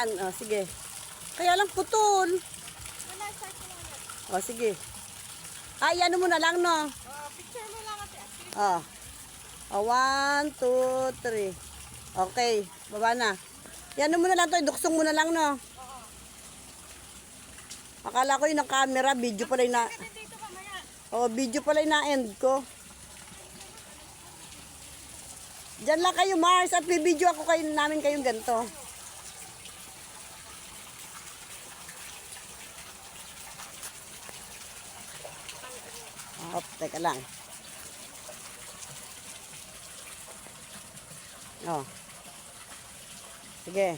Yan, o, sige. Kaya lang putol. Wala, start mo lang ulit. O, sige. Ay, ano mo na lang, no? Picture mo lang ate. O. O, 1, 2, 3. Okay, baba na. Yan mo na lang to, iduksong mo na lang, no? Akala ko yung camera, video pala yung na... Dito mamaya. O, video pala yung na-end ko. Diyan lang kayo, Mars, at bibidyo ako kayo, namin kayong ganito. Teka lang. Oh. Sige.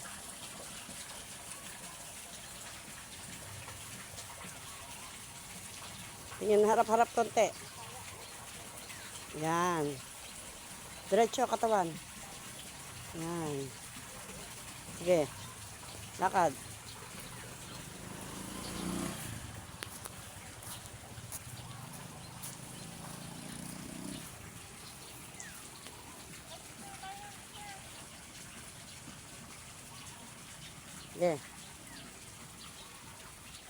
Tingin harap-harap konti. Yan. Diretso katawan. Yan. Sige. Lakad. Sige.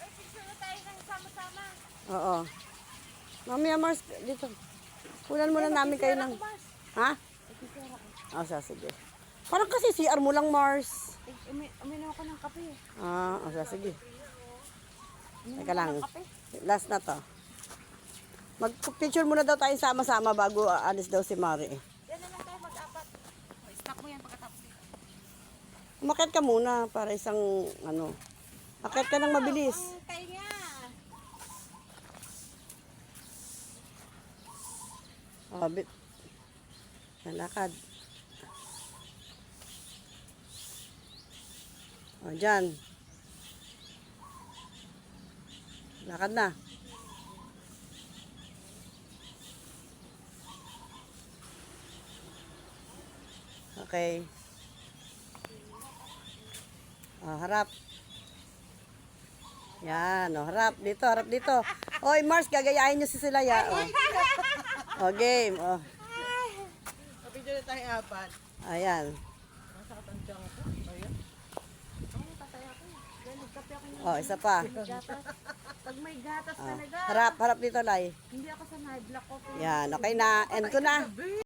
Ay, picture na tayo ng sama-sama. Oo. Mamaya, Mars, dito. Kunan muna namin kayo ng... Ha? O, sige. Parang kasi CR mo lang, Mars. Uminom ako ng kape. O, sige. Teka lang. Last na to. Mag-picture muna daw tayo sama-sama bago alis daw si Mari. Yan na lang tayo mag-apat. Stop mo yan pagkatapos dito. Umakyat ka muna para isang, ano. Akyat ka ng mabilis. Ang tainga. O, nalakad. O, dyan. Lakad na. Okay. O, harap. Yan, o, harap dito, harap dito. Oy, Mars, gagayahin nyo si Silaya. O, game. O. Kapidyo na tayo apat. Ayan. Masakit ang tiyan ko. Ayan. Ako, tataya ko. Galing kape ako ng O, isa pa. gatas. Pag may gatas O, talaga. harap, harap dito, Lai. Hindi ako sa night block ko. Yan, okay na. End ko na.